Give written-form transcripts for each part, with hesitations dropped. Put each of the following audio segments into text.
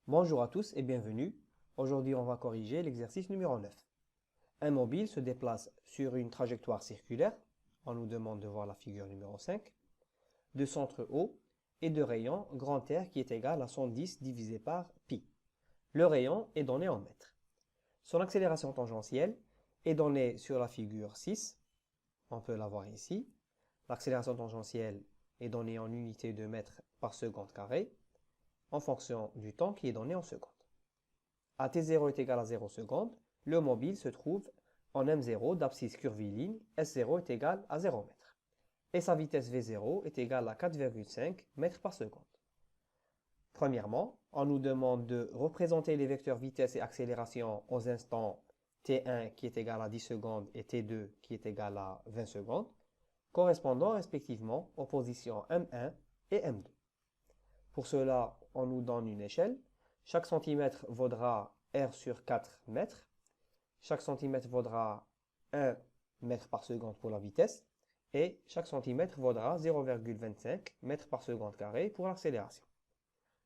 Bonjour à tous et bienvenue. Aujourd'hui, on va corriger l'exercice numéro 9. Un mobile se déplace sur une trajectoire circulaire. On nous demande de voir la figure numéro 5. De centre O et de rayon grand R qui est égal à 110 divisé par pi. Le rayon est donné en mètres. Son accélération tangentielle est donnée sur la figure 6. On peut la voir ici. L'accélération tangentielle est donnée en unités de mètres par seconde carré en fonction du temps qui est donné en secondes. À t0 est égal à 0 secondes, le mobile se trouve en m0 d'abscisse curviligne, s0 est égal à 0 mètres. Et sa vitesse v0 est égale à 4,5 mètres par seconde. Premièrement, on nous demande de représenter les vecteurs vitesse et accélération aux instants t1 qui est égal à 10 secondes et t2 qui est égal à 20 secondes, correspondant respectivement aux positions m1 et m2. Pour cela, on nous donne une échelle. Chaque centimètre vaudra R sur 4 mètres. Chaque centimètre vaudra 1 mètre par seconde pour la vitesse. Et chaque centimètre vaudra 0,25 mètres par seconde carré pour l'accélération.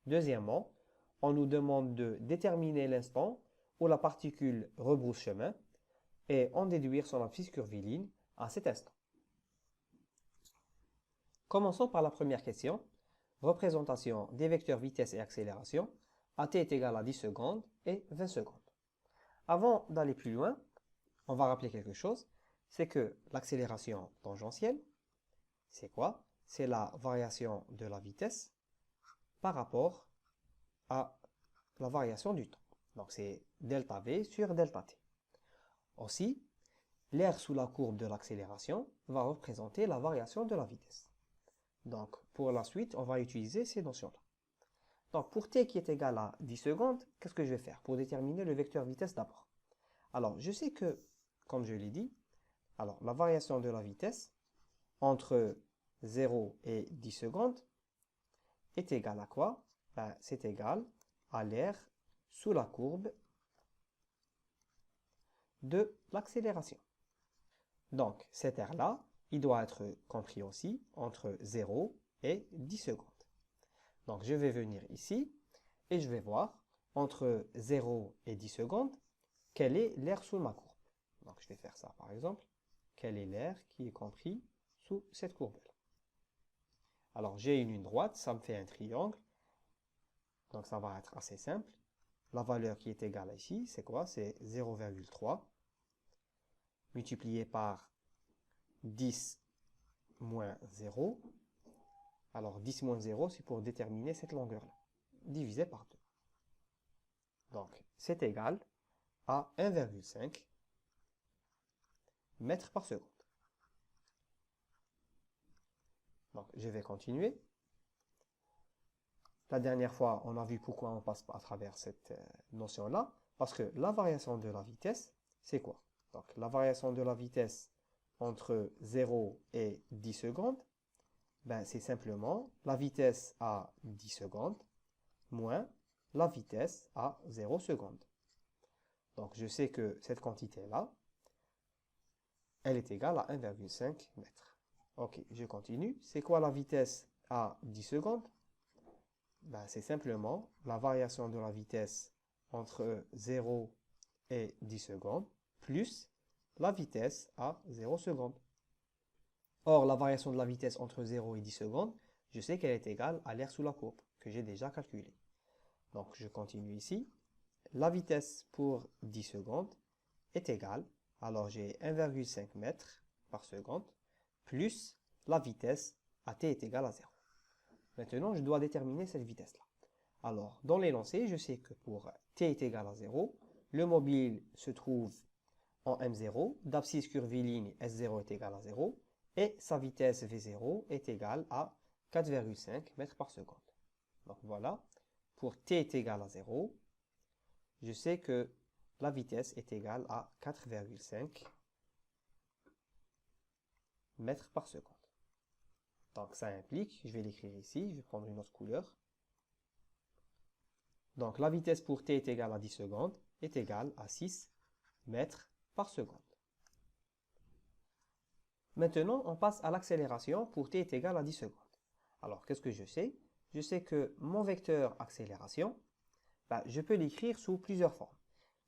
Deuxièmement, on nous demande de déterminer l'instant où la particule rebrousse chemin et en déduire son abscisse curviligne à cet instant. Commençons par la première question. Représentation des vecteurs vitesse et accélération à t est égal à 10 secondes et 20 secondes. Avant d'aller plus loin, on va rappeler quelque chose, c'est que l'accélération tangentielle, c'est quoi? C'est la variation de la vitesse par rapport à la variation du temps. Donc c'est delta v sur delta t. Aussi, l'aire sous la courbe de l'accélération va représenter la variation de la vitesse. Donc pour la suite, on va utiliser ces notions-là. Donc pour t qui est égal à 10 secondes, qu'est-ce que je vais faire pour déterminer le vecteur vitesse d'abord? Alors je sais que, comme je l'ai dit, alors la variation de la vitesse entre 0 et 10 secondes est égale à quoi? C'est égal à l'aire sous la courbe de l'accélération. Donc cet aire-là, il doit être compris aussi entre 0 et 10 secondes. Donc je vais venir ici et je vais voir entre 0 et 10 secondes quelle est l'aire sous ma courbe. Donc je vais faire ça par exemple. Quelle est l'aire qui est compris sous cette courbe-là? Alors j'ai une ligne droite, ça me fait un triangle. Donc ça va être assez simple. La valeur qui est égale ici, c'est quoi? C'est 0,3 multiplié par 10 moins 0. Alors 10 moins 0, c'est pour déterminer cette longueur-là, divisé par 2. Donc c'est égal à 1,5 mètres par seconde. Donc je vais continuer. La dernière fois, on a vu pourquoi on passe à travers cette notion-là. Parce que la variation de la vitesse, c'est quoi? Donc la variation de la vitesse entre 0 et 10 secondes, c'est simplement la vitesse à 10 secondes moins la vitesse à 0 secondes. Donc je sais que cette quantité-là, elle est égale à 1,5 mètres. Ok, je continue. C'est quoi la vitesse à 10 secondes? C'est simplement la variation de la vitesse entre 0 et 10 secondes plus la vitesse à 0 secondes. Or, la variation de la vitesse entre 0 et 10 secondes, je sais qu'elle est égale à l'aire sous la courbe, que j'ai déjà calculée. Donc, je continue ici. La vitesse pour 10 secondes est égale, alors j'ai 1,5 mètres par seconde, plus la vitesse à t est égale à 0. Maintenant, je dois déterminer cette vitesse-là. Alors, dans l'énoncé, je sais que pour t est égal à 0, le mobile se trouve en m0, d'abscisse curviligne s0 est égal à 0, et sa vitesse v0 est égale à 4,5 mètres par seconde. Donc voilà, pour t est égal à 0, je sais que la vitesse est égale à 4,5 mètres par seconde. Donc ça implique, je vais l'écrire ici, je vais prendre une autre couleur. Donc la vitesse pour t est égale à 10 secondes est égale à 6 mètres par seconde. Maintenant, on passe à l'accélération pour t est égal à 10 secondes. Alors, qu'est-ce que je sais? Je sais que mon vecteur accélération, Je peux l'écrire sous plusieurs formes.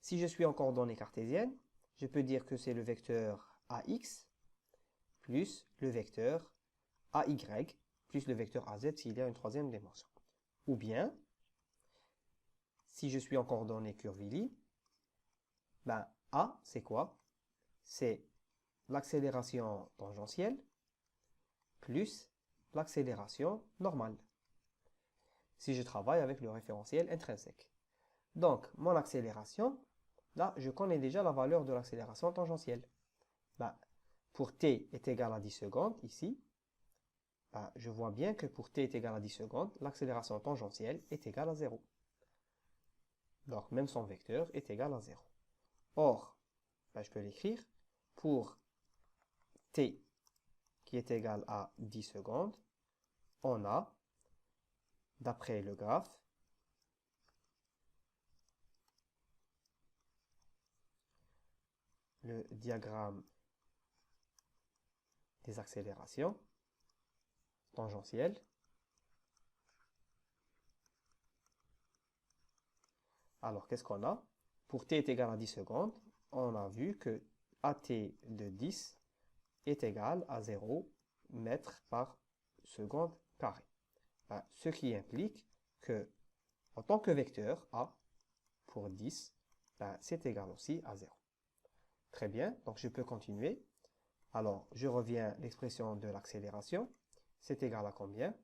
Si je suis en coordonnées cartésiennes, je peux dire que c'est le vecteur AX plus le vecteur AY plus le vecteur AZ s'il y a une troisième dimension. Ou bien, si je suis en coordonnées curvilies, A, c'est quoi? C'est l'accélération tangentielle plus l'accélération normale, si je travaille avec le référentiel intrinsèque. Donc, mon accélération, là, je connais déjà la valeur de l'accélération tangentielle. Pour t est égal à 10 secondes, ici, je vois bien que pour t est égal à 10 secondes, l'accélération tangentielle est égale à 0. Donc, même son vecteur est égal à 0. Or, je peux l'écrire, pour t qui est égal à 10 secondes, on a, d'après le graphe, le diagramme des accélérations tangentielles. Alors, qu'est-ce qu'on a? Pour t est égal à 10 secondes, on a vu que AT de 10 est égal à 0 mètres par seconde carré. Ce qui implique que, en tant que vecteur A, pour 10, c'est égal aussi à 0. Très bien, donc je peux continuer. Alors, je reviens à l'expression de l'accélération. C'est égal à combien?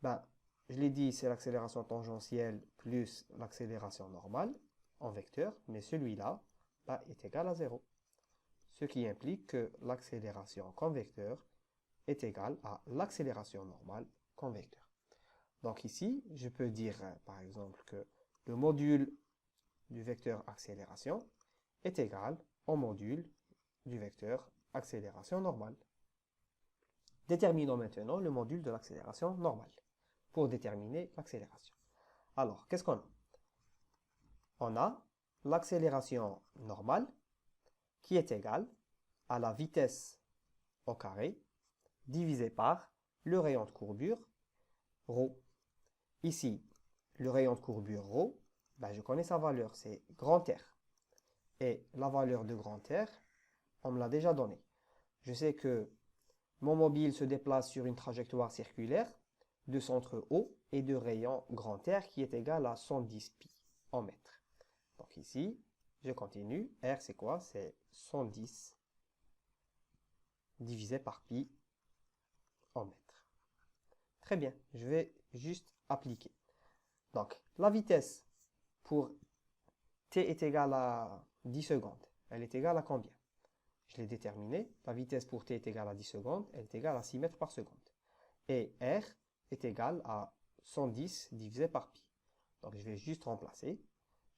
Je l'ai dit, c'est l'accélération tangentielle plus l'accélération normale en vecteur, mais celui-là est égal à 0. Ce qui implique que l'accélération comme vecteur est égale à l'accélération normale comme vecteur. Donc ici, je peux dire par exemple que le module du vecteur accélération est égal au module du vecteur accélération normale. Déterminons maintenant le module de l'accélération normale pour déterminer l'accélération. Alors, qu'est-ce qu'on a? On a l'accélération normale qui est égale à la vitesse au carré divisé par le rayon de courbure ρ. Ici, le rayon de courbure ρ, je connais sa valeur, c'est grand R. Et la valeur de grand R, on me l'a déjà donnée. Je sais que mon mobile se déplace sur une trajectoire circulaire de centre O et de rayon grand R qui est égal à 110 pi en mètres. Donc ici, je continue. R, c'est quoi? C'est 110 divisé par pi en mètres. Très bien, je vais juste appliquer. Donc, la vitesse pour t est égale à 10 secondes. Elle est égale à combien? Je l'ai déterminé. La vitesse pour t est égale à 10 secondes. Elle est égale à 6 mètres par seconde. Et R est égal à 110 divisé par pi. Donc, je vais juste remplacer.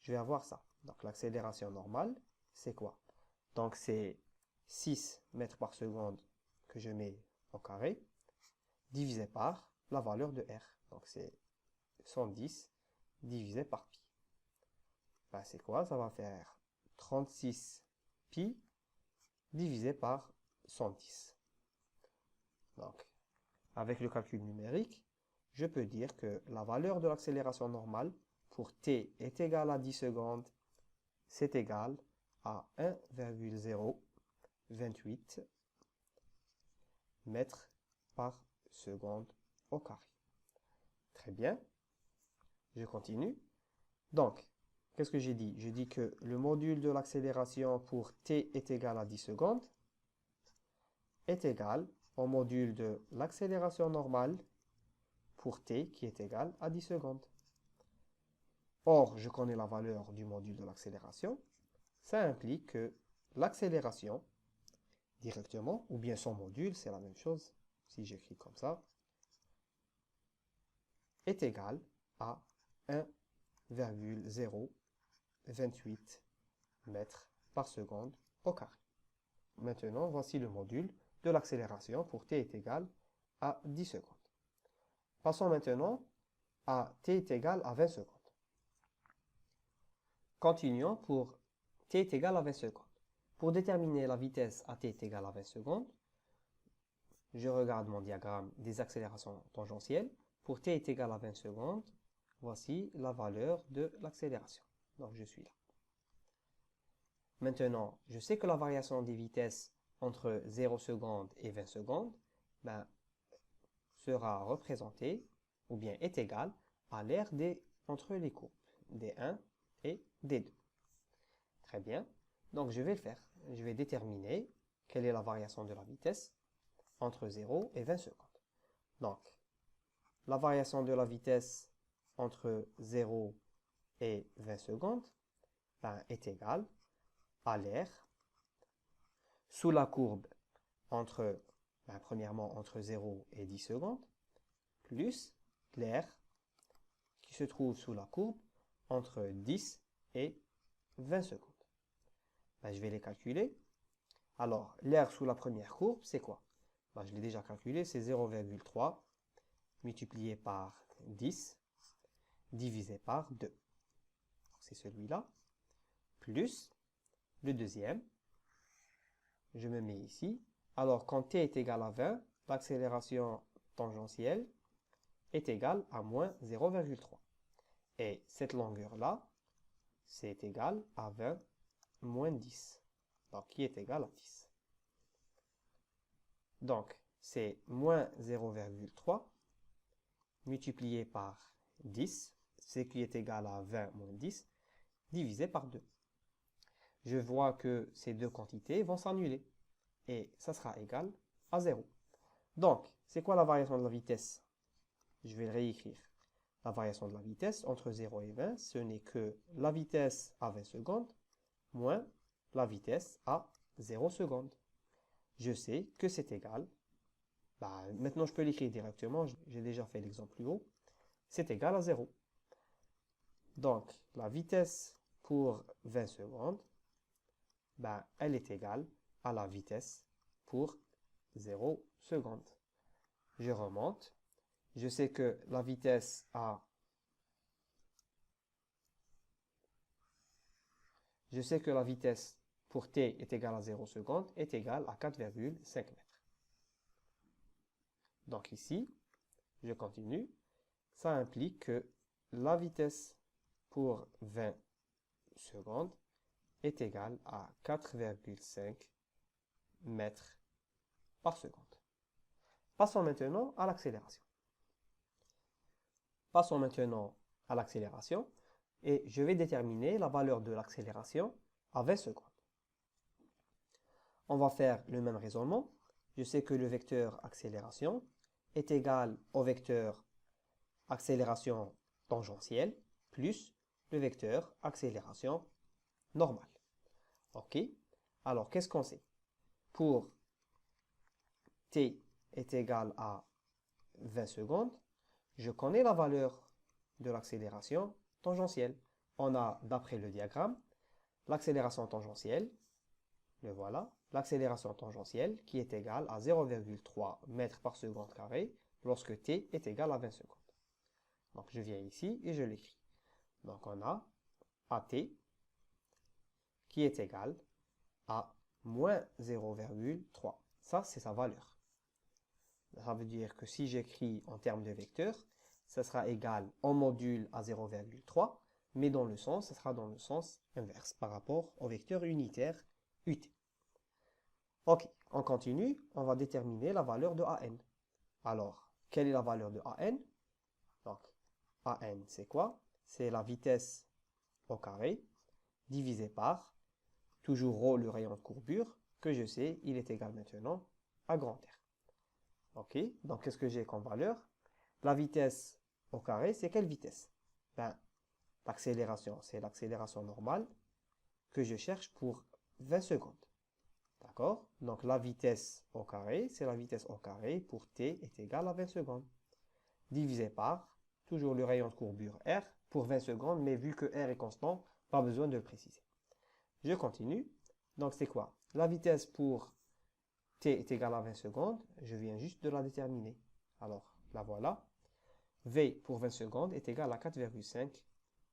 Je vais avoir ça. Donc, l'accélération normale, c'est quoi? Donc, c'est 6 mètres par seconde que je mets au carré, divisé par la valeur de R. Donc, c'est 110 divisé par pi. C'est quoi? Ça va faire 36 pi divisé par 110. Donc, avec le calcul numérique, je peux dire que la valeur de l'accélération normale pour t est égale à 10 secondes, c'est égal à 1,028 mètres par seconde au carré. Très bien. Je continue. Donc, qu'est-ce que j'ai dit? J'ai dit que le module de l'accélération pour t est égal à 10 secondes est égal au module de l'accélération normale pour t qui est égal à 10 secondes. Or, je connais la valeur du module de l'accélération. Ça implique que l'accélération, directement, ou bien son module, c'est la même chose, si j'écris comme ça, est égal à 1,028 mètres par seconde au carré. Maintenant, voici le module de l'accélération pour t est égal à 10 secondes. Passons maintenant à t est égal à 20 secondes. Continuons pour t est égal à 20 secondes. Pour déterminer la vitesse à t est égal à 20 secondes, je regarde mon diagramme des accélérations tangentielles. Pour t est égal à 20 secondes, voici la valeur de l'accélération. Donc je suis là. Maintenant, je sais que la variation des vitesses entre 0 secondes et 20 secondes sera représentée, ou bien est égale, à l'aire entre les courbes, D1 et D2. Très bien. Donc je vais le faire. Je vais déterminer quelle est la variation de la vitesse entre 0 et 20 secondes. Donc, la variation de la vitesse entre 0 et 20 secondes est égale à l'aire sous la courbe premièrement entre 0 et 10 secondes, plus l'aire qui se trouve sous la courbe entre 10 et 20 secondes. Je vais les calculer. Alors, l'aire sous la première courbe, c'est quoi? Je l'ai déjà calculé, c'est 0,3 multiplié par 10 divisé par 2. C'est celui-là, plus le deuxième. Je me mets ici. Alors, quand t est égal à 20, l'accélération tangentielle est égale à moins 0,3. Et cette longueur-là, c'est égal à 20 moins 10. Donc, qui est égal à 10. Donc, c'est moins 0,3 multiplié par 10, ce qui est égal à 20 moins 10, divisé par 2. Je vois que ces deux quantités vont s'annuler. Et ça sera égal à 0. Donc, c'est quoi la variation de la vitesse? Je vais le réécrire. La variation de la vitesse entre 0 et 20, ce n'est que la vitesse à 20 secondes moins la vitesse à 0 secondes. Je sais que c'est égal. Maintenant, je peux l'écrire directement. J'ai déjà fait l'exemple plus haut. C'est égal à 0. Donc, la vitesse pour 20 secondes, elle est égale à la vitesse pour 0 secondes. Je remonte. Je sais que la vitesse pour t est égale à 0 secondes est égale à 4,5 mètres. Donc ici, je continue. Ça implique que la vitesse pour 20 secondes est égale à 4,5 mètres par seconde. Passons maintenant à l'accélération. Et je vais déterminer la valeur de l'accélération à 20 secondes. On va faire le même raisonnement. Je sais que le vecteur accélération est égal au vecteur accélération tangentielle plus le vecteur accélération normale. OK? Alors, qu'est-ce qu'on sait? Pour t est égal à 20 secondes, je connais la valeur de l'accélération tangentielle. On a, d'après le diagramme, l'accélération tangentielle, le voilà, l'accélération tangentielle qui est égale à 0,3 mètres par seconde carré lorsque t est égal à 20 secondes. Donc je viens ici et je l'écris. Donc on a AT qui est égal à moins 0,3. Ça, c'est sa valeur. Ça veut dire que si j'écris en termes de vecteur, ça sera égal en module à 0,3, mais dans le sens, ça sera dans le sens inverse par rapport au vecteur unitaire UT. Ok, on continue, on va déterminer la valeur de AN. Alors, quelle est la valeur de AN? Donc, AN, c'est quoi? C'est la vitesse au carré divisé par, toujours ρ le rayon de courbure, que je sais, il est égal maintenant à grand R. Ok, donc qu'est-ce que j'ai comme valeur? La vitesse au carré, c'est quelle vitesse? L'accélération, c'est l'accélération normale que je cherche pour 20 secondes. D'accord? Donc la vitesse au carré, c'est la vitesse au carré pour t est égal à 20 secondes. Divisé par, toujours le rayon de courbure R, pour 20 secondes, mais vu que R est constant, pas besoin de le préciser. Je continue. Donc c'est quoi? La vitesse pour t est égale à 20 secondes, je viens juste de la déterminer. Alors, la voilà. V pour 20 secondes est égal à 4,5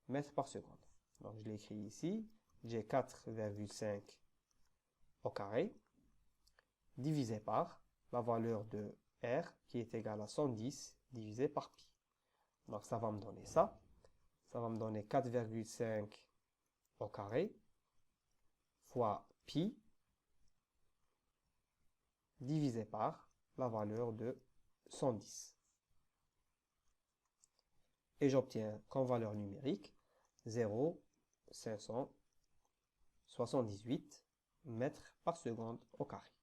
mètres par seconde. Donc je l'écris ici. J'ai 4,5 au carré divisé par la valeur de R qui est égale à 110 divisé par pi. Donc ça va me donner ça. ça va me donner 4,5 au carré fois pi divisé par la valeur de 110. Et j'obtiens comme valeur numérique 0,578 mètres par seconde au carré.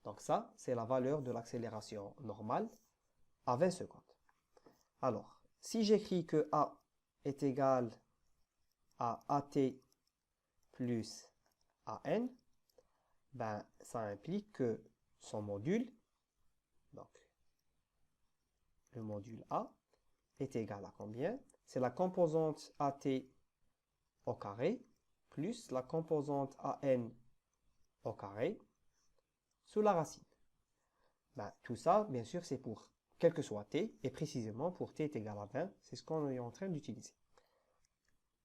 Donc ça, c'est la valeur de l'accélération normale à 20 secondes. Alors, si j'écris que A est égal à AT plus AN, ben, ça implique que son module, donc le module A, est égal à combien? C'est la composante AT au carré plus la composante AN au carré sous la racine. Ben, tout ça, bien sûr, c'est pour quel que soit t, et précisément pour t est égal à 20, c'est ce qu'on est en train d'utiliser.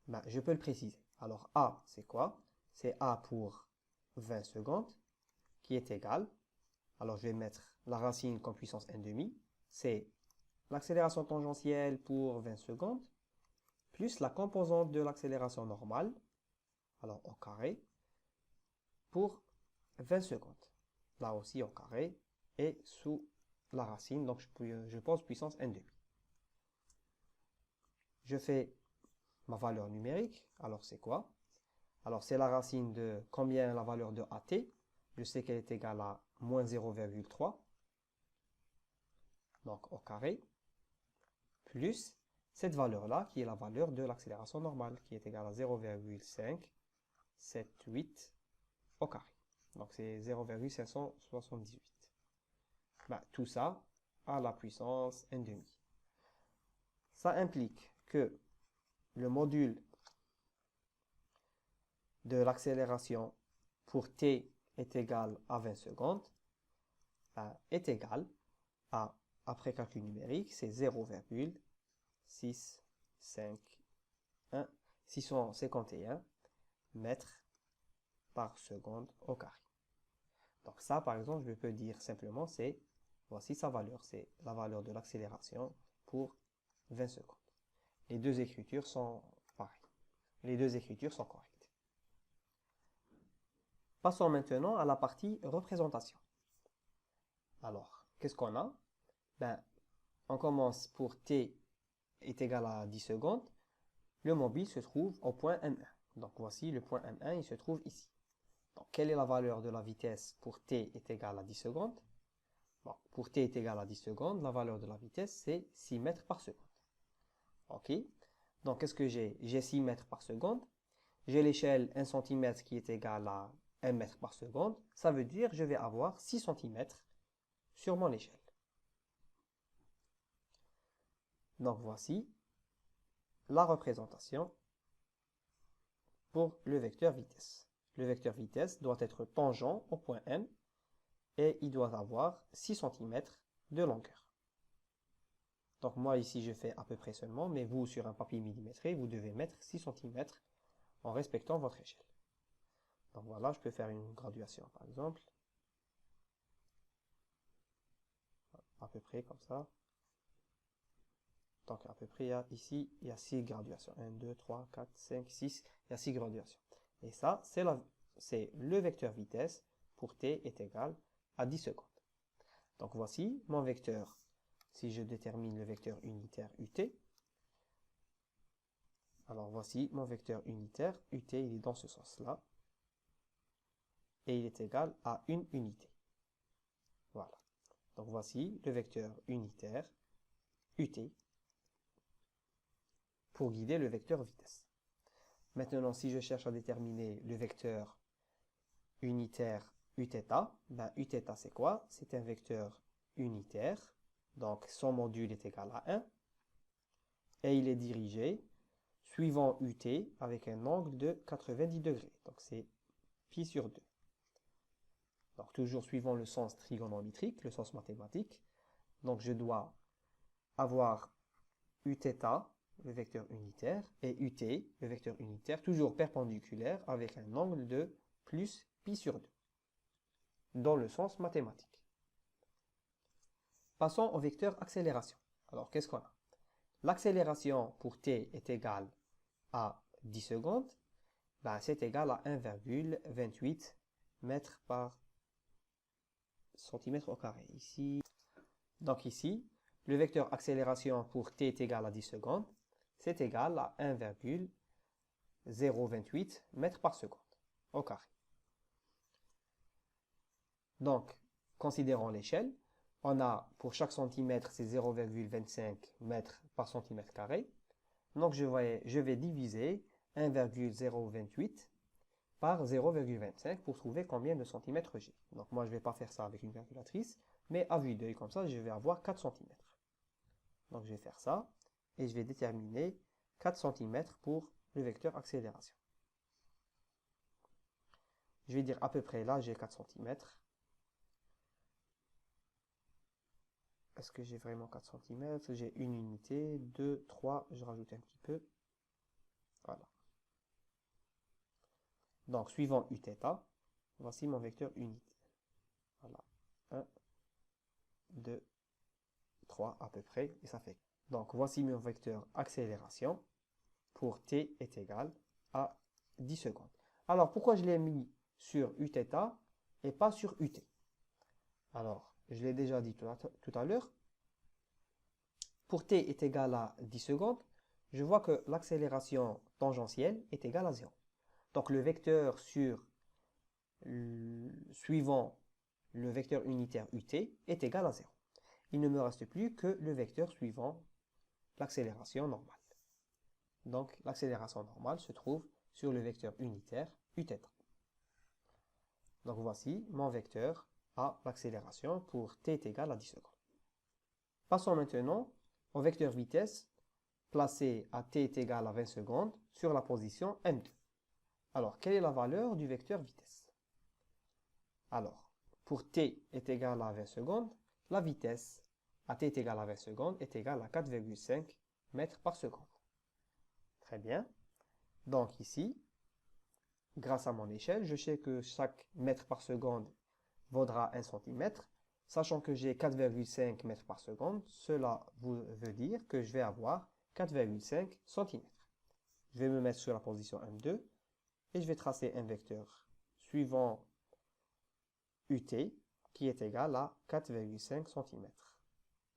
Ben, je peux le préciser. Alors A, c'est quoi? C'est A pour 20 secondes, qui est égal, alors je vais mettre la racine comme puissance n², c'est l'accélération tangentielle pour 20 secondes, plus la composante de l'accélération normale, alors au carré, pour 20 secondes. Là aussi au carré, et sous la racine, donc je pose puissance n². Je fais ma valeur numérique, alors c'est quoi? Alors c'est la racine de combien la valeur de AT? Je sais qu'elle est égale à moins 0,3, donc au carré, plus cette valeur-là, qui est la valeur de l'accélération normale, qui est égale à 0,578 au carré. Donc c'est 0,578. Ben, tout ça à la puissance n². Ça implique que le module de l'accélération pour t est égal à 20 secondes, ben, est égal à, après calcul numérique, c'est 0,651 mètres par seconde au carré. Donc ça, par exemple, je peux dire simplement, c'est, voici sa valeur, c'est la valeur de l'accélération pour 20 secondes. Les deux écritures sont pareilles. Les deux écritures sont correctes. Passons maintenant à la partie représentation. Alors, qu'est-ce qu'on a? Ben, on commence pour t est égal à 10 secondes. Le mobile se trouve au point M1. Donc voici le point M1, il se trouve ici. Donc, quelle est la valeur de la vitesse pour t est égal à 10 secondes? Bon, pour t est égal à 10 secondes, la valeur de la vitesse, c'est 6 mètres par seconde. OK? Donc, qu'est-ce que j'ai? J'ai 6 mètres par seconde. J'ai l'échelle 1 cm qui est égale à 1 mètre par seconde. Ça veut dire que je vais avoir 6 cm sur mon échelle. Donc, voici la représentation pour le vecteur vitesse. Le vecteur vitesse doit être tangent au point M et il doit avoir 6 cm de longueur. Donc moi ici je fais à peu près seulement, mais vous sur un papier millimétré, vous devez mettre 6 cm en respectant votre échelle. Donc voilà, je peux faire une graduation par exemple. À peu près comme ça. Donc à peu près ici, il y a 6 graduations. 1, 2, 3, 4, 5, 6. Il y a 6 graduations. Et ça, c'est le vecteur vitesse pour t est égal à 10 secondes. Donc voici mon vecteur. Si je détermine le vecteur unitaire ut, alors voici mon vecteur unitaire ut, il est dans ce sens-là. Et il est égal à une unité. Voilà. Donc voici le vecteur unitaire ut pour guider le vecteur vitesse. Maintenant, si je cherche à déterminer le vecteur unitaire uθ, ben uθ c'est quoi? C'est un vecteur unitaire, donc son module est égal à 1, et il est dirigé suivant ut avec un angle de 90 degrés, donc c'est pi sur 2. Donc toujours suivant le sens trigonométrique, le sens mathématique, donc je dois avoir uθ, le vecteur unitaire, et ut, le vecteur unitaire, toujours perpendiculaire avec un angle de plus pi sur 2, dans le sens mathématique. Passons au vecteur accélération. Alors, qu'est-ce qu'on a? l'accélération pour t est égale à 10 secondes, ben, c'est égal à 1,28 mètres par centimètre au carré. Ici, donc ici, le vecteur accélération pour t est égal à 10 secondes, c'est égal à 1,028 mètres par seconde au carré. Donc, considérons l'échelle. On a pour chaque centimètre, c'est 0,25 mètres par centimètre carré. Donc, je vais diviser 1,028 par 0,25 pour trouver combien de centimètres j'ai. Donc, moi, je ne vais pas faire ça avec une calculatrice, mais à vue d'œil, comme ça, je vais avoir 4 cm. Donc, je vais faire ça et je vais déterminer 4 cm pour le vecteur accélération. Je vais dire à peu près là, j'ai 4 cm. Est-ce que j'ai vraiment 4 cm? J'ai une unité, 2, 3, je rajoute un petit peu. Voilà. Donc, suivant Uθ, voici mon vecteur unité. Voilà. 1, 2, 3 à peu près, et ça fait. Donc, voici mon vecteur accélération pour t est égal à 10 secondes. Alors, pourquoi je l'ai mis sur Uθ et pas sur Ut? Alors, je l'ai déjà dit tout à l'heure. Pour t est égal à 10 secondes, je vois que l'accélération tangentielle est égale à 0. Donc, le vecteur suivant le vecteur unitaire ut est égal à 0. Il ne me reste plus que le vecteur suivant l'accélération normale. Donc, l'accélération normale se trouve sur le vecteur unitaire uθ. Donc, voici mon vecteur à l'accélération pour t est égal à 10 secondes. Passons maintenant au vecteur vitesse placé à t est égal à 20 secondes sur la position M2. Alors, quelle est la valeur du vecteur vitesse? Alors, pour t est égal à 20 secondes, la vitesse à t est égal à 20 secondes est égale à 4,5 mètres par seconde. Très bien. Donc ici, grâce à mon échelle, je sais que chaque mètre par seconde vaudra 1 cm. Sachant que j'ai 4,5 mètres par seconde, cela veut dire que je vais avoir 4,5 cm. Je vais me mettre sur la position M2 et je vais tracer un vecteur suivant UT qui est égal à 4,5 cm.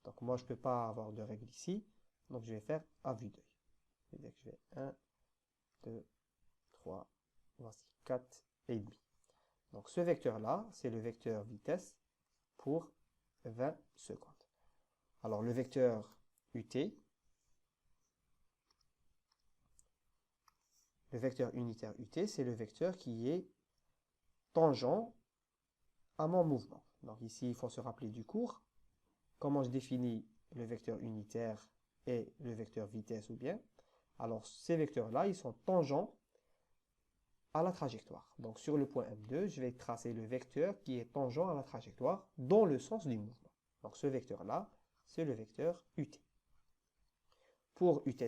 Donc moi je ne peux pas avoir de règle ici, donc je vais faire à vue d'œil. Je vais dire que je vais 1, 2, 3, voici 4 et demi. Donc ce vecteur-là, c'est le vecteur vitesse pour 20 secondes. Alors le vecteur UT, le vecteur unitaire UT, c'est le vecteur qui est tangent à mon mouvement. Donc ici, il faut se rappeler du cours. Comment je définis le vecteur unitaire et le vecteur vitesse ou bien? Alors ces vecteurs-là, ils sont tangents à la trajectoire. Donc sur le point M2, je vais tracer le vecteur qui est tangent à la trajectoire dans le sens du mouvement. Donc ce vecteur-là, c'est le vecteur UT. Pour Uθ,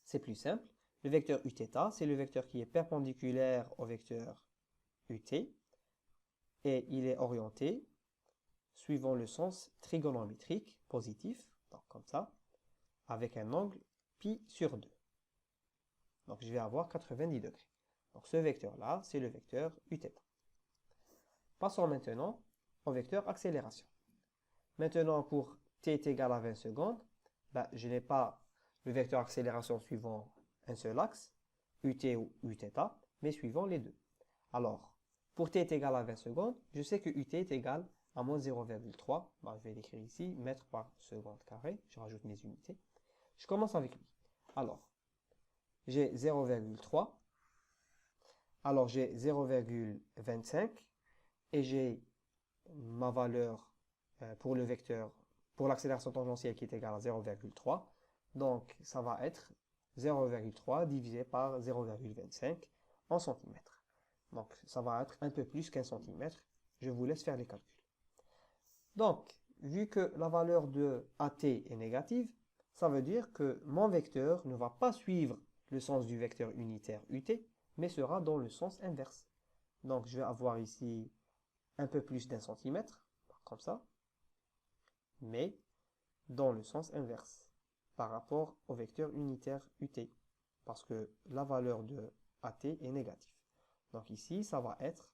c'est plus simple. Le vecteur Uθ, c'est le vecteur qui est perpendiculaire au vecteur UT et il est orienté suivant le sens trigonométrique positif, donc comme ça, avec un angle pi sur 2. Donc je vais avoir 90 degrés. Donc ce vecteur-là, c'est le vecteur Uθ. Passons maintenant au vecteur accélération. Maintenant, pour t est égal à 20 secondes, ben, je n'ai pas le vecteur accélération suivant un seul axe, ut ou Uθ, mais suivant les deux. Alors, pour t est égal à 20 secondes, je sais que ut est égal à moins 0,3. Ben, je vais l'écrire ici, mètres par seconde carré. Je rajoute mes unités. Je commence avec lui. Alors, j'ai 0,3. Alors, j'ai 0,25. Et j'ai ma valeur pour le vecteur, pour l'accélération tangentielle qui est égale à 0,3. Donc, ça va être 0,3 divisé par 0,25 en centimètres. Donc, ça va être un peu plus qu'un centimètre. Je vous laisse faire les calculs. Donc, vu que la valeur de AT est négative, ça veut dire que mon vecteur ne va pas suivre le sens du vecteur unitaire UT, mais sera dans le sens inverse. Donc, je vais avoir ici un peu plus d'un centimètre, comme ça. Mais dans le sens inverse par rapport au vecteur unitaire ut, parce que la valeur de at est négative. Donc ici, ça va être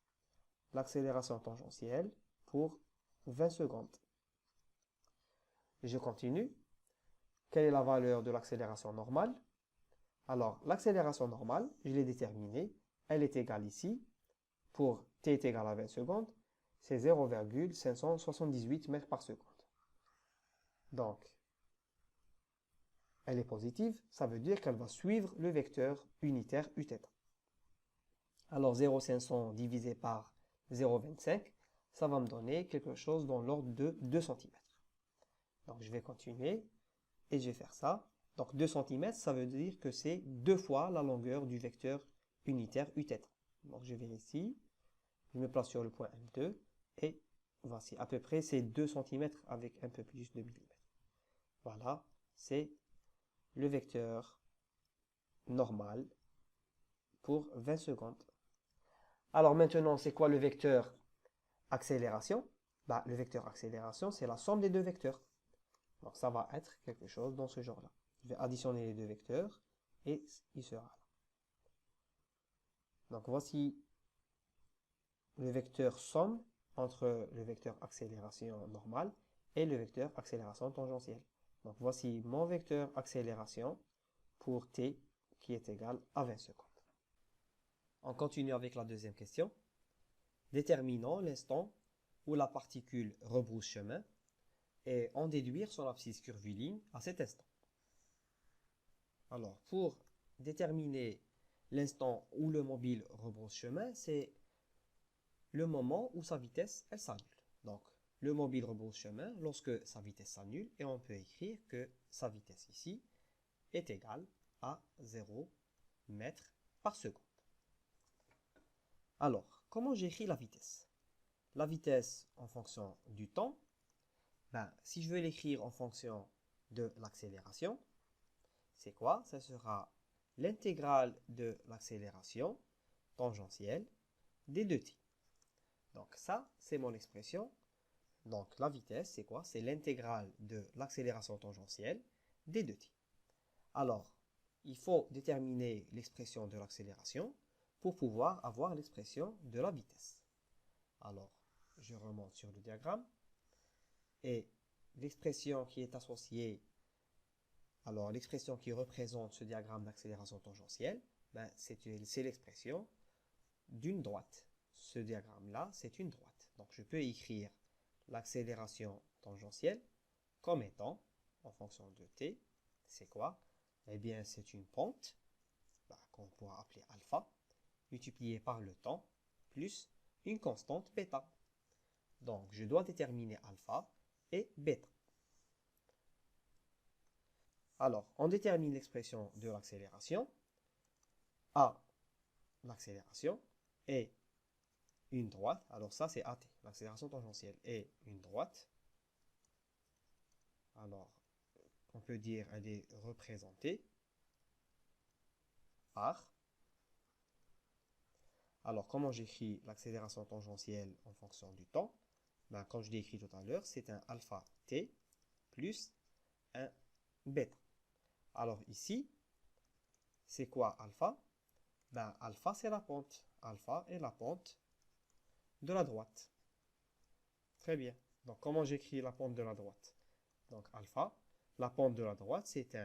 l'accélération tangentielle pour 20 secondes. Je continue. Quelle est la valeur de l'accélération normale? Alors, l'accélération normale, je l'ai déterminée. Elle est égale ici, pour t est égal à 20 secondes, c'est 0,578 mètres par seconde. Donc, elle est positive, ça veut dire qu'elle va suivre le vecteur unitaire uθ. Alors 0,500 divisé par 0,25, ça va me donner quelque chose dans l'ordre de 2 cm. Donc je vais continuer et je vais faire ça. Donc 2 cm, ça veut dire que c'est 2 fois la longueur du vecteur unitaire uθ. Donc je vais ici, je me place sur le point M2 et voici à peu près c'est 2 cm avec un peu plus de millimètres. Voilà, c'est le vecteur normal pour 20 secondes. Alors maintenant, c'est quoi le vecteur accélération? Le vecteur accélération, c'est la somme des deux vecteurs. Donc ça va être quelque chose dans ce genre-là. Je vais additionner les deux vecteurs et il sera là. Donc voici le vecteur somme entre le vecteur accélération normale et le vecteur accélération tangentielle. Donc voici mon vecteur accélération pour t qui est égal à 20 secondes. On continue avec la deuxième question. Déterminons l'instant où la particule rebrousse chemin et en déduire son abscisse curviligne à cet instant. Alors, pour déterminer l'instant où le mobile rebrousse chemin, c'est le moment où sa vitesse elle s'annule. Donc, le mobile rebrousse chemin lorsque sa vitesse s'annule et on peut écrire que sa vitesse ici est égale à 0 mètres par seconde. Alors, comment j'écris la vitesse? La vitesse en fonction du temps, si je veux l'écrire en fonction de l'accélération, c'est quoi? Ça sera l'intégrale de l'accélération tangentielle des 2t. Donc ça, c'est mon expression. Donc la vitesse, c'est quoi? C'est l'intégrale de l'accélération tangentielle des 2t. Alors, il faut déterminer l'expression de l'accélération pour pouvoir avoir l'expression de la vitesse. Alors, je remonte sur le diagramme. Et l'expression qui est associée, alors l'expression qui représente ce diagramme d'accélération tangentielle, c'est l'expression d'une droite. Ce diagramme-là, c'est une droite. Donc je peux écrire l'accélération tangentielle comme étant, en fonction de t, c'est quoi? Eh bien, c'est une pente, qu'on pourra appeler alpha, multipliée par le temps, plus une constante bêta. Donc, je dois déterminer alpha et bêta. Alors, on détermine l'expression de l'accélération. A, l'accélération, et une droite. Alors ça, c'est AT, l'accélération tangentielle, et une droite. Alors, on peut dire elle est représentée par... Alors, comment j'écris l'accélération tangentielle en fonction du temps? Comme je l'ai écrit tout à l'heure, c'est un alpha t plus un bêta. Alors ici, c'est quoi alpha? Alpha, c'est la pente. Alpha est la pente de la droite. Très bien. Donc, comment j'écris la pente de la droite? Donc, alpha, la pente de la droite, c'est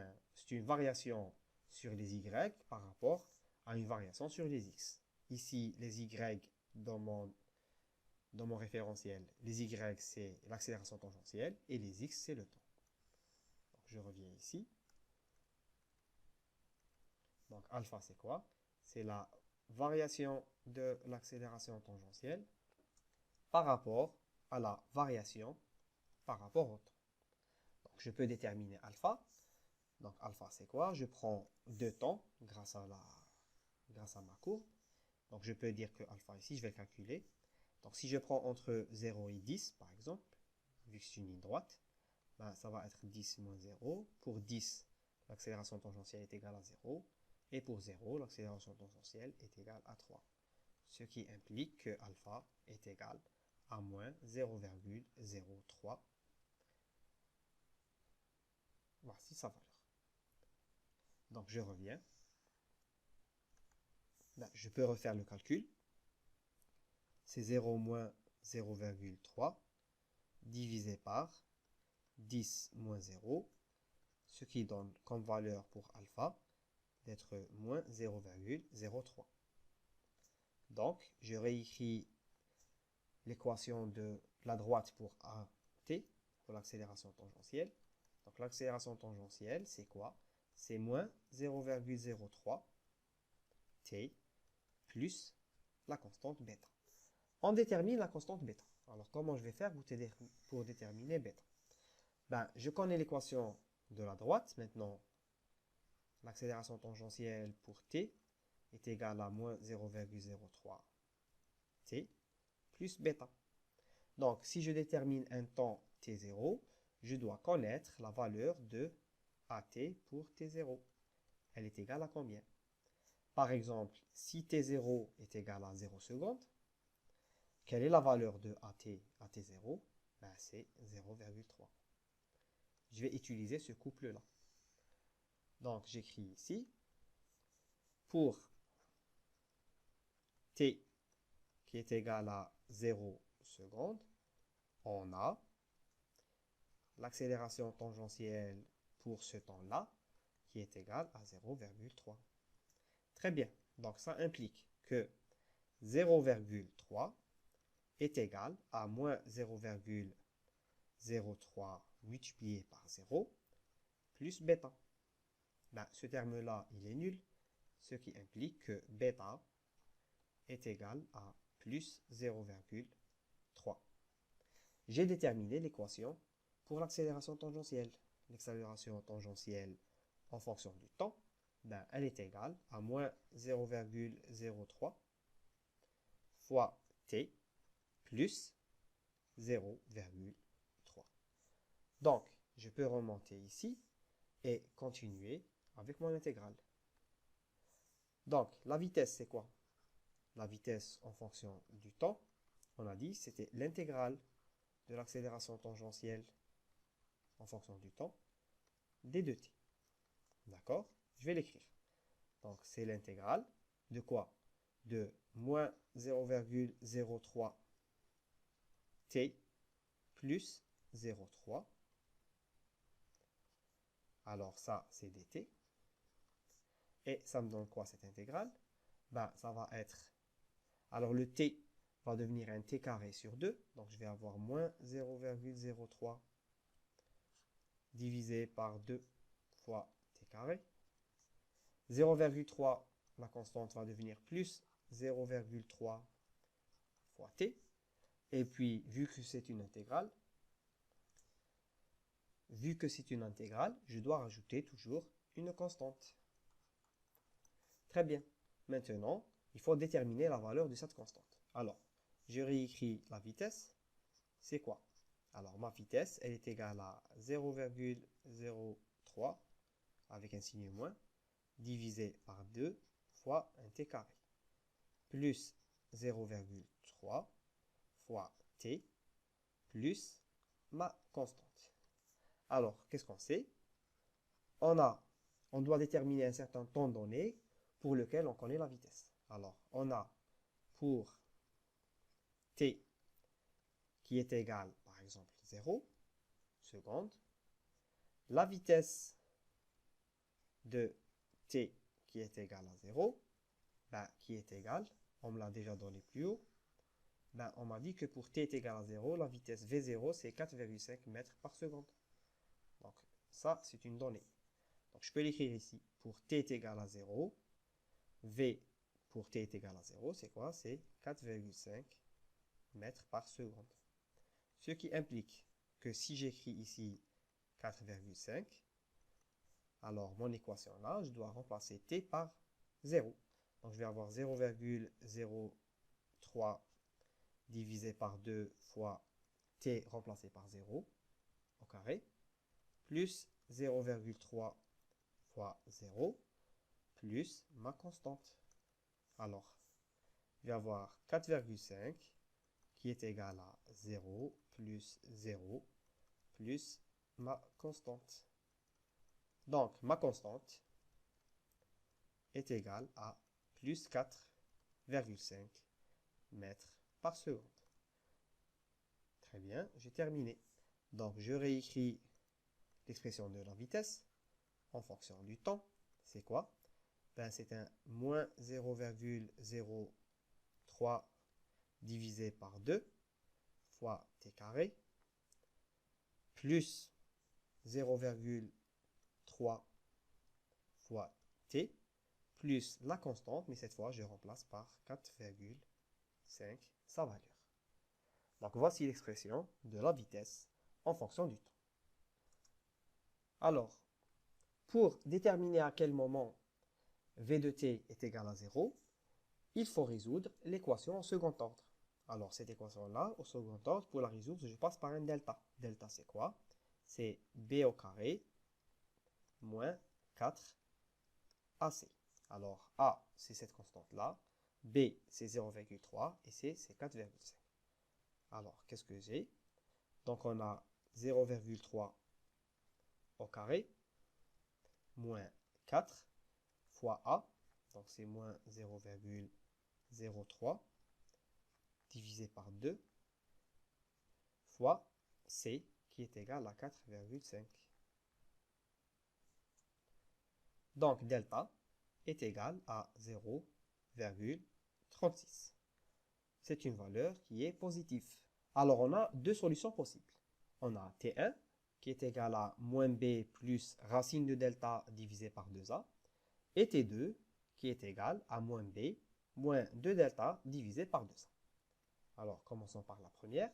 une variation sur les y par rapport à une variation sur les x. Ici, les y dans mon référentiel, les y, c'est l'accélération tangentielle et les x, c'est le temps. Donc, je reviens ici. Donc, alpha, c'est quoi? C'est la variation de l'accélération tangentielle par rapport à la variation par rapport au temps. Donc, je peux déterminer alpha. Donc, alpha, c'est quoi? Je prends 2 temps grâce à ma courbe. Donc, je peux dire que alpha ici, je vais le calculer. Donc, si je prends entre 0 et 10, par exemple, vu que c'est une ligne droite, ça va être 10 moins 0. Pour 10, l'accélération tangentielle est égale à 0. Et pour 0, l'accélération tangentielle est égale à 3. Ce qui implique que alpha est égal à moins 0,03 Voici sa valeur. Donc, je reviens. Ben, je peux refaire le calcul. C'est 0 moins 0,3 divisé par 10 moins 0, ce qui donne comme valeur pour alpha d'être moins 0,03. Donc, je réécris l'équation de la droite pour AT, pour l'accélération tangentielle. Donc, l'accélération tangentielle, c'est quoi? C'est moins 0,03 t plus la constante bêta. On détermine la constante bêta. Alors, comment je vais faire pour déterminer bêta? Ben, je connais l'équation de la droite. Maintenant, l'accélération tangentielle pour t est égale à moins 0,03 t plus bêta. Donc, si je détermine un temps t0, je dois connaître la valeur de AT pour t0. Elle est égale à combien? Par exemple, si t0 est égal à 0 secondes, quelle est la valeur de AT à t0? Ben, c'est 0,3. Je vais utiliser ce couple-là. Donc, j'écris ici, pour t qui est égal à 0 secondes, on a l'accélération tangentielle pour ce temps-là qui est égale à 0,3. Très bien. Donc, ça implique que 0,3 est égal à moins 0,03 multiplié par 0 plus bêta. Ben, ce terme-là, il est nul, ce qui implique que bêta est égal à plus 0,3. J'ai déterminé l'équation pour l'accélération tangentielle. L'accélération tangentielle en fonction du temps, ben, elle est égale à moins 0,03 fois t plus 0,3. Donc, je peux remonter ici et continuer avec mon intégrale. Donc, la vitesse, c'est quoi? La vitesse en fonction du temps, on a dit, c'était l'intégrale de l'accélération tangentielle en fonction du temps des 2t. D'accord? Je vais l'écrire. Donc, c'est l'intégrale de quoi? De moins 0,03 t plus 0,3. Alors, ça, c'est dt. Et ça me donne quoi, cette intégrale? Ben, ça va être... Alors, le t va devenir un t carré sur 2. Donc, je vais avoir moins 0,03 divisé par 2 fois t carré. 0,3, la constante va devenir plus 0,3 fois t. Et puis, vu que c'est une intégrale, je dois rajouter toujours une constante. Très bien. Maintenant, il faut déterminer la valeur de cette constante. Alors, je réécris la vitesse. C'est quoi? Alors, ma vitesse, elle est égale à 0,03 avec un signe moins, divisé par 2 fois un t carré, plus 0,3 fois t, plus ma constante. Alors, qu'est-ce qu'on sait? On doit déterminer un certain temps donné pour lequel on connaît la vitesse. Alors, on a pour t qui est égal, par exemple, 0 secondes, la vitesse de t qui est égale à 0, ben, qui est égale, on me l'a déjà donné plus haut, ben, on m'a dit que pour t est égal à 0, la vitesse v0, c'est 4,5 mètres par seconde. Donc, ça, c'est une donnée. Donc, je peux l'écrire ici. Pour t est égal à 0, v pour t est égal à 0, c'est quoi? C'est 4,5 mètres par seconde. Ce qui implique que si j'écris ici 4,5, alors mon équation là, je dois remplacer t par 0. Donc je vais avoir 0,03 divisé par 2 fois t remplacé par 0 au carré, plus 0,3 fois 0, plus ma constante. Alors, je vais avoir 4,5 qui est égal à 0 plus 0 plus ma constante. Donc, ma constante est égale à plus 4,5 mètres par seconde. Très bien, j'ai terminé. Donc, je réécris l'expression de la vitesse en fonction du temps. C'est quoi? Ben, c'est un moins 0,03 divisé par 2 fois t carré plus 0,3 fois t plus la constante, mais cette fois je remplace par 4,5 sa valeur. Donc voici l'expression de la vitesse en fonction du temps. Alors, pour déterminer à quel moment v de t est égal à 0, il faut résoudre l'équation au second ordre. Alors, cette équation-là, au second ordre, pour la résoudre, je passe par un delta. Delta, c'est quoi? C'est b au carré moins 4ac. Alors, a, c'est cette constante-là. B, c'est 0,3 et C, c'est 4,5. Alors, qu'est-ce que j'ai? Donc, on a 0,3 au carré moins 4 fois A. Donc, c'est moins 0,03 divisé par 2 fois C qui est égal à 4,5. Donc, delta est égal à 0,36. C'est une valeur qui est positive. Alors, on a deux solutions possibles. On a T1 qui est égal à moins B plus racine de delta divisé par 2A et T2 qui est égal à moins B moins 2 delta divisé par 2A. Alors, commençons par la première.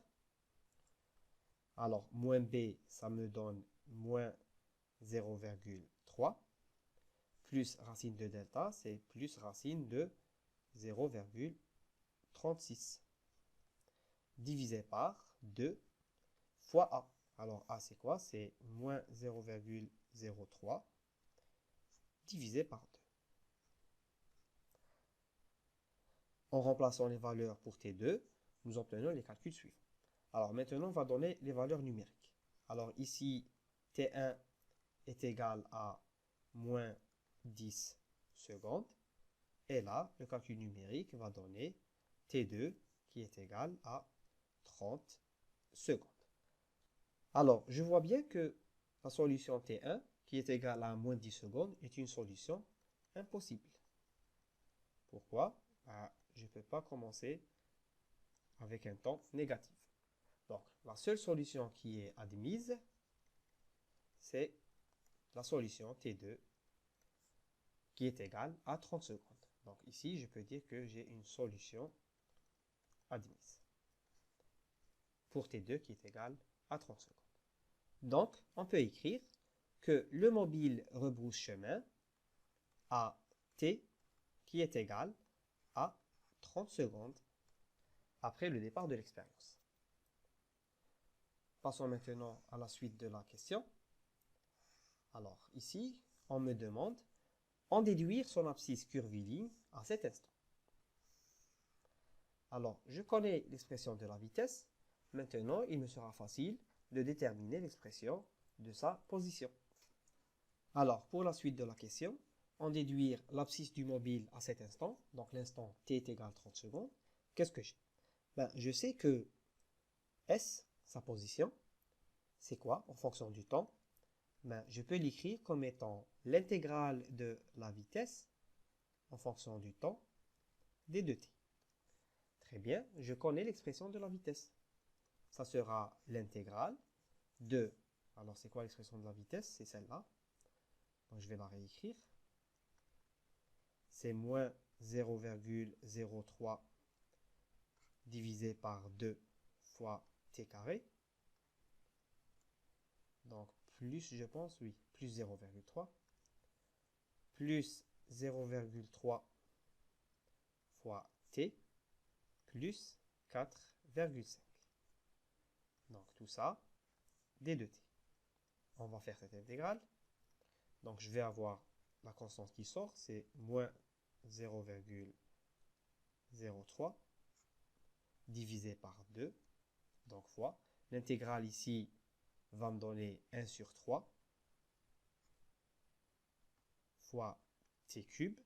Alors, moins B, ça me donne moins 0,3 plus racine de delta, c'est plus racine de 0,36 divisé par 2 fois A. Alors A c'est quoi? C'est moins 0,03 divisé par 2. En remplaçant les valeurs pour T2, nous obtenons les calculs suivants. Alors maintenant, on va donner les valeurs numériques. Alors ici, T1 est égal à moins 10 secondes. Et là, le calcul numérique va donner T2 qui est égal à 30 secondes. Alors, je vois bien que la solution T1, qui est égale à moins 10 secondes, est une solution impossible. Pourquoi? Je ne peux pas commencer avec un temps négatif. Donc, la seule solution qui est admise, c'est la solution T2, qui est égale à 30 secondes. Donc ici, je peux dire que j'ai une solution admise pour T2 qui est égale à 30 secondes. Donc, on peut écrire que le mobile rebrousse chemin à T qui est égal à 30 secondes après le départ de l'expérience. Passons maintenant à la suite de la question. Alors ici, on me demande en déduire son abscisse curviligne à cet instant. Alors, je connais l'expression de la vitesse. Maintenant, il me sera facile de déterminer l'expression de sa position. Alors, pour la suite de la question, en déduire l'abscisse du mobile à cet instant, donc l'instant t est égal à 30 secondes, qu'est-ce que j'ai? Je sais que S, sa position, c'est quoi en fonction du temps? Je peux l'écrire comme étant l'intégrale de la vitesse en fonction du temps des 2t. Très bien, je connais l'expression de la vitesse. Ça sera l'intégrale de... Alors, c'est quoi l'expression de la vitesse? C'est celle-là. Donc, je vais la réécrire. C'est moins 0,03 divisé par 2 fois t carré. Donc, plus, je pense, oui, plus 0,3. Plus 0,3 fois t plus 4,5. Donc tout ça, d de t. On va faire cette intégrale. Donc je vais avoir la constante qui sort, c'est moins 0,03 divisé par 2, donc fois. L'intégrale ici va me donner 1 sur 3. fois t cube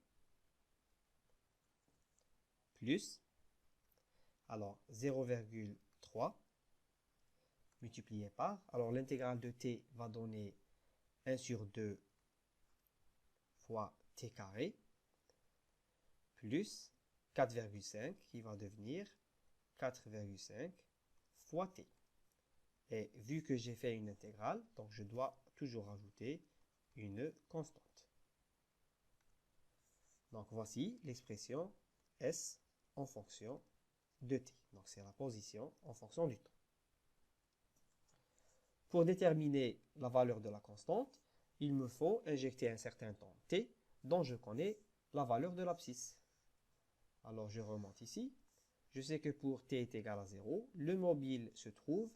plus, alors 0,3 multiplié par, alors l'intégrale de t va donner 1 sur 2 fois t carré plus 4,5 qui va devenir 4,5 fois t. Et vu que j'ai fait une intégrale, donc je dois toujours ajouter une constante. Donc voici l'expression S en fonction de t. Donc c'est la position en fonction du temps. Pour déterminer la valeur de la constante, il me faut injecter un certain temps t dont je connais la valeur de l'abscisse. Alors je remonte ici. Je sais que pour t est égal à 0, le mobile se trouve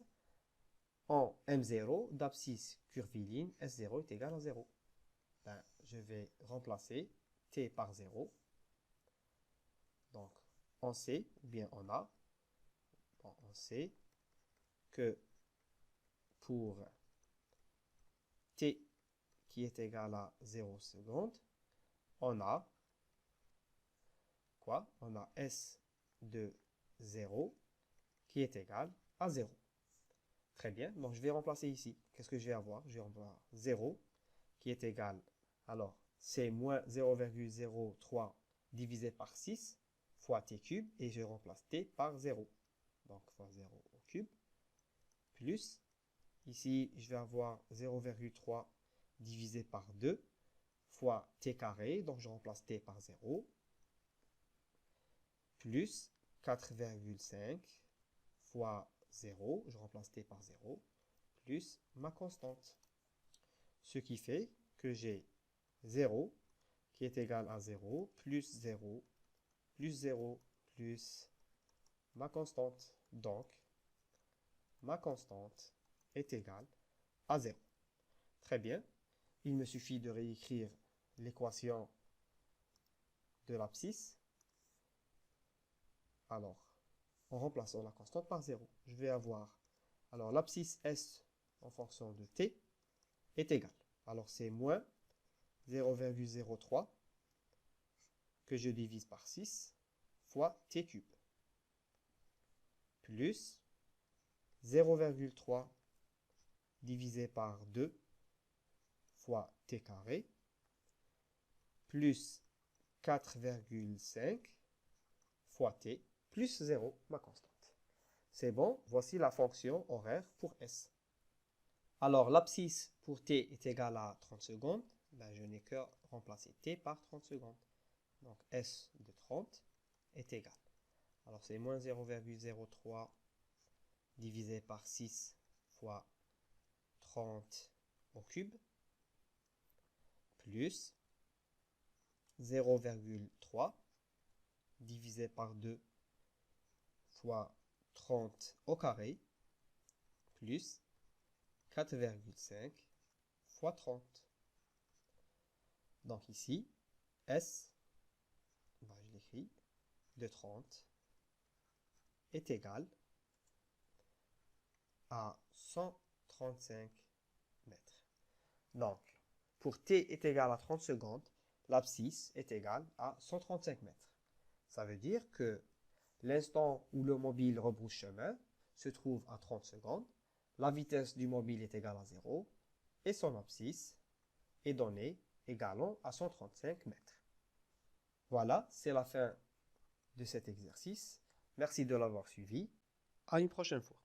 en M0 d'abscisse curviligne, S0 est égal à 0. Ben, je vais remplacer t par 0. Donc, on sait, ou bien on a, bon, on sait que pour t qui est égal à 0 secondes, on a quoi? On a S de 0 qui est égal à 0. Très bien, donc je vais remplacer ici. Qu'est-ce que je vais avoir? Je vais avoir 0 qui est égal, alors c'est moins 0,03 divisé par 6 fois t cube, et je remplace t par 0. Donc fois 0 au cube, plus, ici je vais avoir 0,3 divisé par 2 fois t carré, donc je remplace t par 0, plus 4,5 fois 0, je remplace t par 0, plus ma constante. Ce qui fait que j'ai 0 qui est égal à 0, plus 0, plus 0, plus ma constante. Donc, ma constante est égale à 0. Très bien. Il me suffit de réécrire l'équation de l'abscisse. Alors, en remplaçant la constante par 0, je vais avoir, alors l'abscisse S en fonction de t est égal. Alors c'est moins 0,03 que je divise par 6 fois t cube, plus 0,3 divisé par 2 fois t carré, plus 4,5 fois t, plus 0, ma constante. C'est bon, voici la fonction horaire pour S. Alors, l'abscisse pour t est égal à 30 secondes. Ben, je n'ai que remplacer t par 30 secondes. Donc, S de 30 est égal. Alors, c'est moins 0,03 divisé par 6 fois 30 au cube, plus 0,3 divisé par 2 fois 30 au carré, plus 4,5 fois 30. Donc ici, S, je l'écris, de 30 est égal à 135 mètres. Donc, pour t est égal à 30 secondes, l'abscisse est égale à 135 mètres. Ça veut dire que l'instant où le mobile rebrousse chemin se trouve à 30 secondes, la vitesse du mobile est égale à 0 et son abscisse est donnée égalant à 135 mètres. Voilà, c'est la fin de cet exercice. Merci de l'avoir suivi. À une prochaine fois.